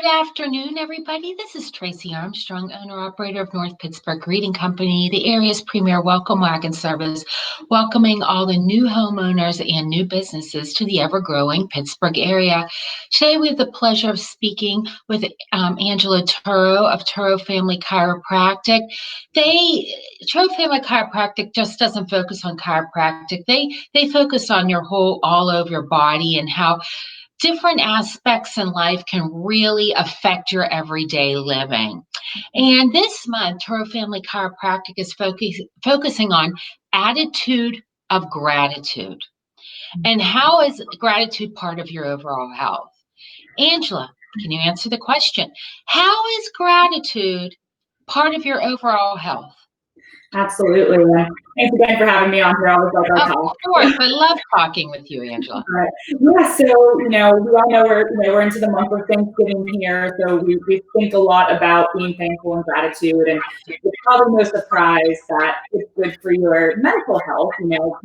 Good afternoon, everybody. This is Tracy Armstrong, owner-operator of North Pittsburgh Greeting Company, the area's premier welcome wagon service, welcoming all the new homeowners and new businesses to the ever-growing Pittsburgh area. Today, we have the pleasure of speaking with Angela Turo of Turo Family Chiropractic. Turo Family Chiropractic just doesn't focus on chiropractic. They focus on your all over your body and how different aspects in life can really affect your everyday living. And this month, Toro Family Chiropractic is focusing on attitude of gratitude. And how is gratitude part of your overall health? Angela, can you answer the question? How is gratitude part of your overall health? Absolutely. Thanks again for having me on here. I always like our talk. Of course, I love talking with you, Angela. Yeah, so we all know we're into the month of Thanksgiving here, so we think a lot about being thankful and gratitude, and it's probably no surprise that it's good for your mental health.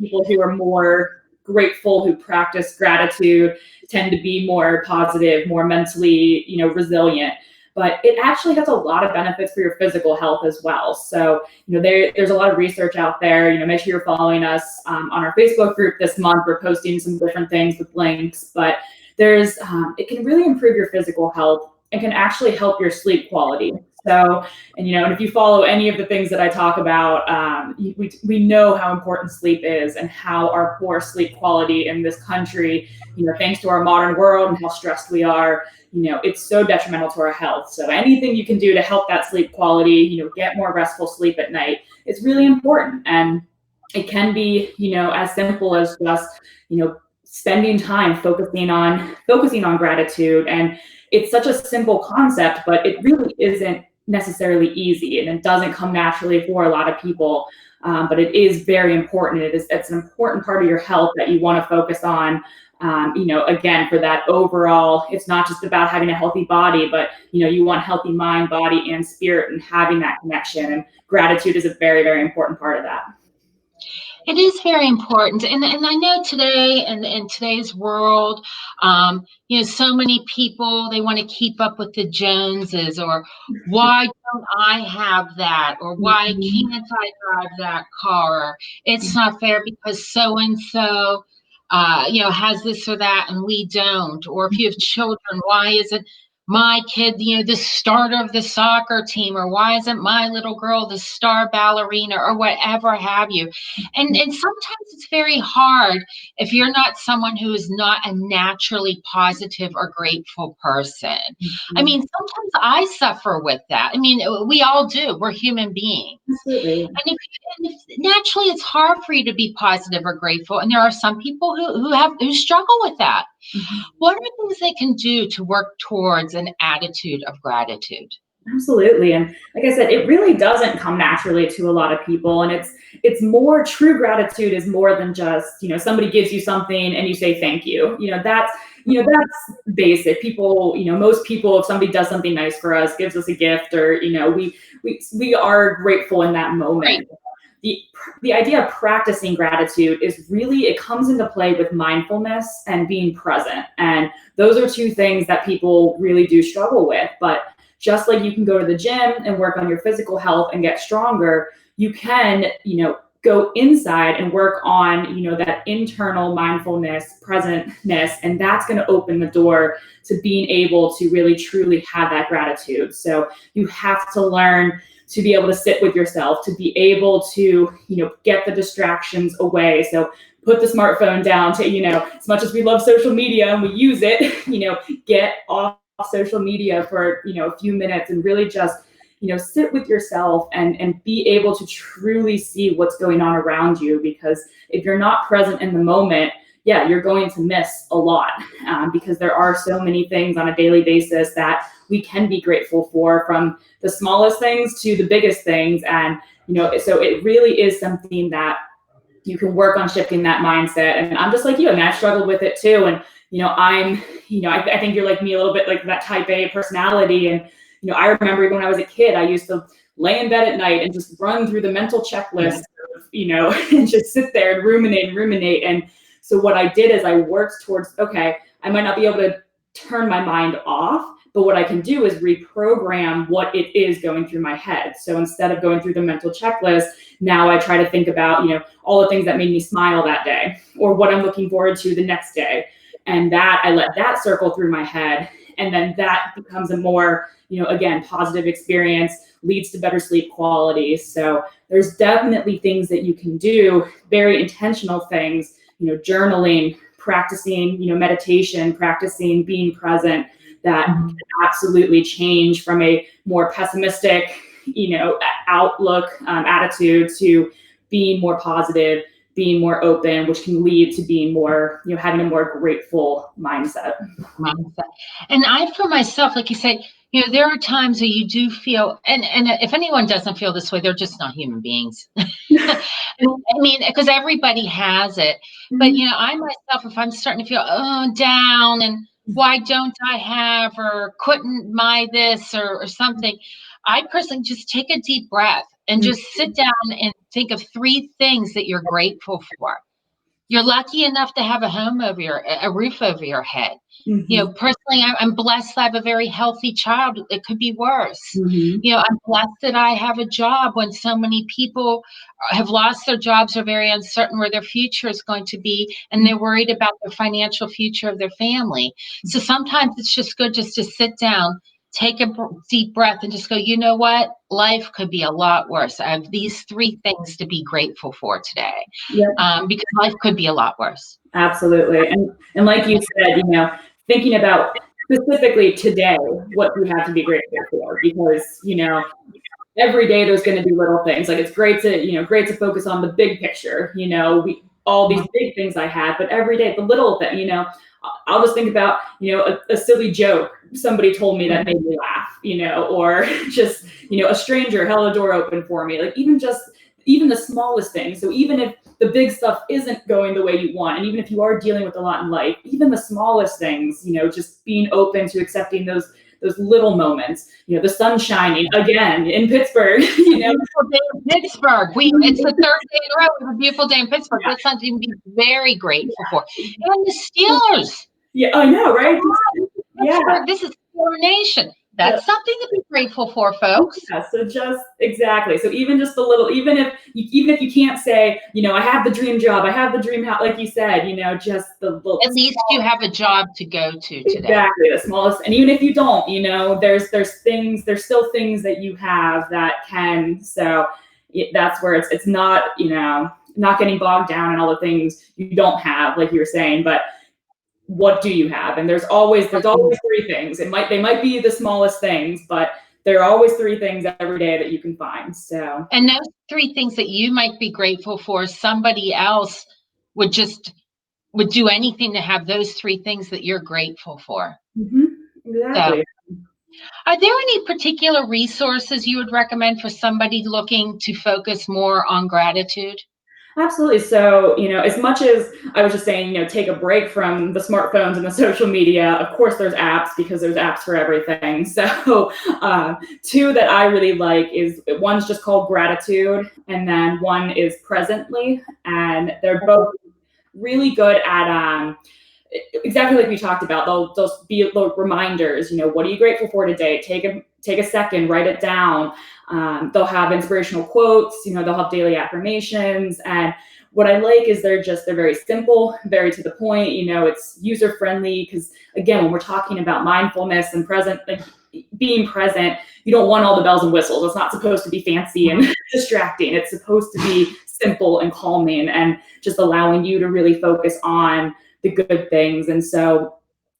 People who are more grateful, who practice gratitude, tend to be more positive, more mentally, resilient. But it actually has a lot of benefits for your physical health as well. So, there's a lot of research out there. Make sure you're following us on our Facebook group this month. We're posting some different things with links, but it can really improve your physical health and can actually help your sleep quality. So, and if you follow any of the things that I talk about, we know how important sleep is and how our poor sleep quality in this country, thanks to our modern world and how stressed we are, it's so detrimental to our health. So anything you can do to help that sleep quality, get more restful sleep at night, is really important. And it can be, as simple as just, spending time focusing on gratitude. And it's such a simple concept, but it really isn't necessarily easy, and it doesn't come naturally for a lot of people. But it is very important. It's an important part of your health that you want to focus on. Again, for that overall, it's not just about having a healthy body, but you want healthy mind, body, and spirit, and having that connection. And gratitude is a very, very important part of that. It is very important. And I know today, in today's world, so many people, they want to keep up with the Joneses, or why don't I have that? Or why can't I drive that car? It's not fair because so-and-so, has this or that and we don't. Or if you have children, why isn't my kid, the starter of the soccer team, or why isn't my little girl the star ballerina, or whatever have you? And sometimes it's very hard if you're not someone who is not a naturally positive or grateful person. I mean, sometimes I suffer with that. I mean, we all do. We're human beings. Absolutely. And if naturally it's hard for you to be positive or grateful, and there are some people who struggle with that. What are things they can do to work towards an attitude of gratitude? Absolutely. And like I said, it really doesn't come naturally to a lot of people. And it's more, true gratitude is more than just, somebody gives you something and you say thank you. That's basic. People, most people, if somebody does something nice for us, gives us a gift, or, we are grateful in that moment. Right. The idea of practicing gratitude is really, it comes into play with mindfulness and being present. And those are two things that people really do struggle with. But just like you can go to the gym and work on your physical health and get stronger, you can, go inside and work on, that internal mindfulness, presentness, and that's going to open the door to being able to really truly have that gratitude. So you have to learn to be able to sit with yourself, to be able to, get the distractions away. So put the smartphone down, to, as much as we love social media and we use it, get off social media for, a few minutes and really just, sit with yourself and be able to truly see what's going on around you. Because if you're not present in the moment, you're going to miss a lot, because there are so many things on a daily basis that we can be grateful for, from the smallest things to the biggest things. And, so it really is something that you can work on shifting that mindset. And I'm just like you, and I've struggled with it too. And, I think you're like me a little bit, like that type A personality. And, I remember even when I was a kid, I used to lay in bed at night and just run through the mental checklist, and just sit there and ruminate. And so what I did is I worked towards, okay, I might not be able to turn my mind off, but what I can do is reprogram what it is going through my head. So instead of going through the mental checklist, now I try to think about, all the things that made me smile that day, or what I'm looking forward to the next day. And that I let that circle through my head. And then that becomes a more, again, positive experience, leads to better sleep quality. So there's definitely things that you can do, very intentional things, journaling, practicing, meditation, practicing being present, that can absolutely change from a more pessimistic, outlook, attitude, to being more positive, being more open, which can lead to being more, having a more grateful mindset. And I, for myself, like you said, there are times where you do feel, and if anyone doesn't feel this way, they're just not human beings. I mean, because everybody has it. But, I myself, if I'm starting to feel down, and why don't I have, or couldn't my this, or something, I personally just take a deep breath and just sit down and think of 3 things that you're grateful for. You're lucky enough to have a roof over your head. Personally, I'm blessed to have a very healthy child. It could be worse. I'm blessed that I have a job when so many people have lost their jobs, are very uncertain where their future is going to be, and they're worried about the financial future of their family. So sometimes it's just good just to sit down, take a deep breath, and just go, you know what? Life could be a lot worse. I have these 3 things to be grateful for today. Because life could be a lot worse. Absolutely. And like you said, thinking about specifically today, what you have to be grateful for, because, every day there's going to be little things. Like, it's great to focus on the big picture, all these big things I had, but every day, the little thing, I'll just think about, a silly joke somebody told me that made me laugh, or just, a stranger held a door open for me. Like, even the smallest things. So even if the big stuff isn't going the way you want, and even if you are dealing with a lot in life, even the smallest things, just being open to accepting those little moments, the sun shining again in Pittsburgh, Beautiful day in Pittsburgh. It's the 3rd day in a row. We have a beautiful day in Pittsburgh. That's something to be very grateful for. And the Steelers. Yeah, I know, right? Pittsburgh, this is Steeler Nation. That's something to be grateful for, folks. Yeah, so just exactly. So even just the little, even if you can't say, I have the dream job, I have the dream house, like you said, just the little. At least you have a job to go to today. Exactly, the smallest. And even if you don't, there's still things that you have that can. So that's where it's not, not getting bogged down in all the things you don't have, like you were saying, but what do you have? And there's always 3 things. They might be the smallest things, but there are always 3 things every day that you can find. So, and those 3 things that you might be grateful for, somebody else would do anything to have those 3 things that you're grateful for. Exactly. So, are there any particular resources you would recommend for somebody looking to focus more on gratitude? Absolutely. So, as much as I was just saying, take a break from the smartphones and the social media, of course, there's apps, because there's apps for everything. So 2 that I really like is, one's just called Gratitude, and then one is Presently. And they're both really good at exactly like we talked about. They'll be little reminders, what are you grateful for today? Take a second, write it down. They'll have inspirational quotes, they'll have daily affirmations. And what I like is they're very simple, very to the point, it's user friendly, because again, when we're talking about mindfulness and being present, you don't want all the bells and whistles. It's not supposed to be fancy and distracting. It's supposed to be simple and calming, and just allowing you to really focus on the good things. And so,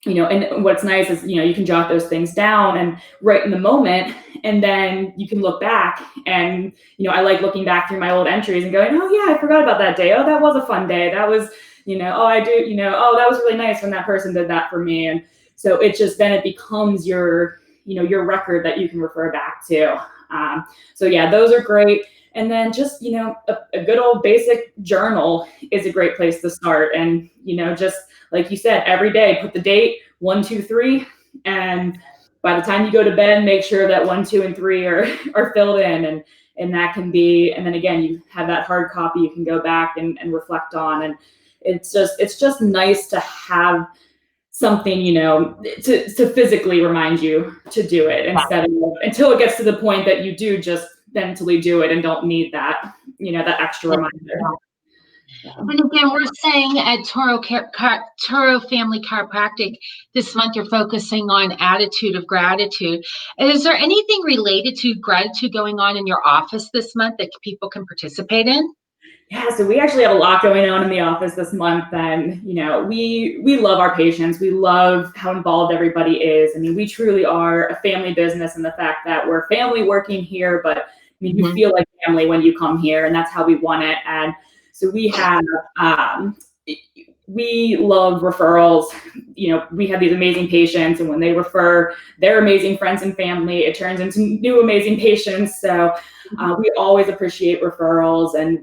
and what's nice is, you can jot those things down and right in the moment, and then you can look back. And, I like looking back through my old entries and going, oh yeah, I forgot about that day. Oh, that was a fun day. That was, oh, I do, oh, that was really nice when that person did that for me. And so then it becomes your record that you can refer back to. So yeah, those are great. And then just, a good old basic journal is a great place to start. And, just like you said, every day, put the date 1, 2, 3. And by the time you go to bed, make sure that 1, 2, and 3 are filled in. And that can be, and then again, you have that hard copy you can go back and reflect on. And it's just nice to have something, to physically remind you to do it instead of until it gets to the point that you do just mentally do it and don't need that, that extra reminder. Yeah. And again, we're saying at Turo Family Chiropractic this month, you're focusing on attitude of gratitude. Is there anything related to gratitude going on in your office this month that people can participate in? Yeah, so we actually have a lot going on in the office this month, and we love our patients. We love how involved everybody is. I mean, we truly are a family business, and the fact that we're family working here, but I mean, you feel like family when you come here, and that's how we want it. And so we have, we love referrals. We have these amazing patients, and when they refer their amazing friends and family, it turns into new amazing patients. So we always appreciate referrals, and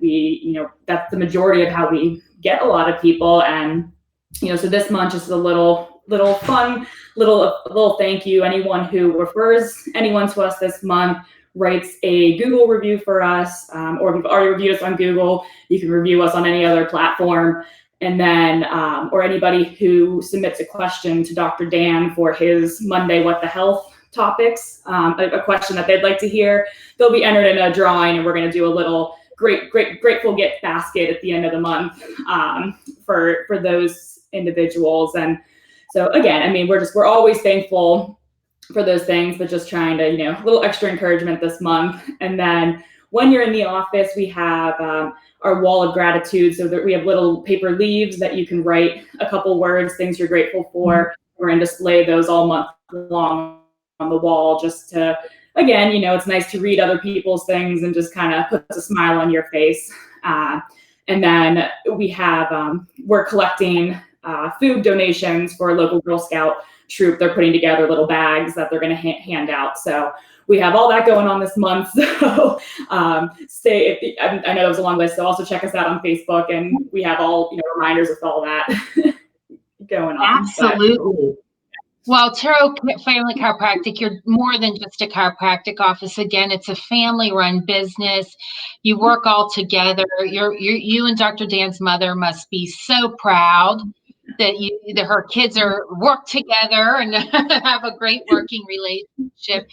that's the majority of how we get a lot of people. And so this month, just a little fun, little thank you. Anyone who refers anyone to us this month writes a Google review for us, or if you've already reviewed us on Google, you can review us on any other platform. And then, or anybody who submits a question to Dr. Dan for his Monday What the Health topics, a question that they'd like to hear, they'll be entered in a drawing, and we're going to do a little grateful gift basket at the end of the month for those individuals. And so again, I mean, we're always thankful for those things, but just trying to, a little extra encouragement this month. And then when you're in the office, we have our wall of gratitude, so that we have little paper leaves that you can write a couple words, things you're grateful for. We're going to display those all month long on the wall, just to, again, it's nice to read other people's things and just kind of puts a smile on your face. And then we have, we're collecting food donations for a local Girl Scout troop. They're putting together little bags that they're going to hand out. So we have all that going on this month. So I know that was a long list. So also check us out on Facebook, and we have all reminders of all that going on. Absolutely. Well, Turo Family Chiropractic, you're more than just a chiropractic office. Again, it's a family-run business. You work all together. You and Dr. Dan's mother must be so proud that her kids work together and have a great working relationship.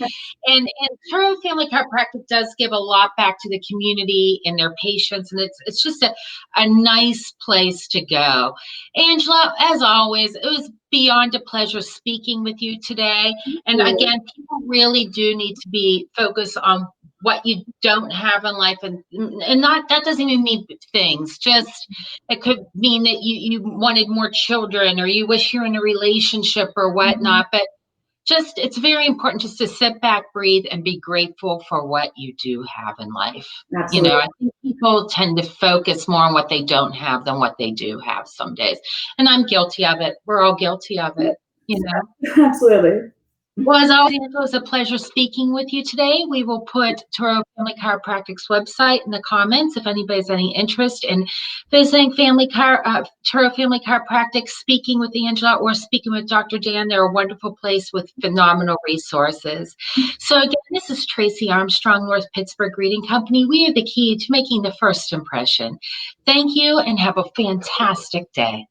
And Turo Family Chiropractic does give a lot back to the community and their patients, and it's just a nice place to go. Angela, as always, it was beyond a pleasure speaking with you today. And again, people really do need to be focused on what you don't have in life, and not, that doesn't even mean things, just it could mean that you wanted more children, or you wish you're in a relationship or whatnot. But just, it's very important just to sit back, breathe, and be grateful for what you do have in life. Absolutely. I think people tend to focus more on what they don't have than what they do have some days. And I'm guilty of it. We're all guilty of it, Absolutely. Well, as always, Angela, it was a pleasure speaking with you today. We will put Turo Family Chiropractic's website in the comments if anybody has any interest in visiting Turo Family Chiropractic, speaking with Angela, or speaking with Dr. Dan. They're a wonderful place with phenomenal resources. So again, this is Tracy Armstrong, North Pittsburgh Greeting Company. We are the key to making the first impression. Thank you, and have a fantastic day.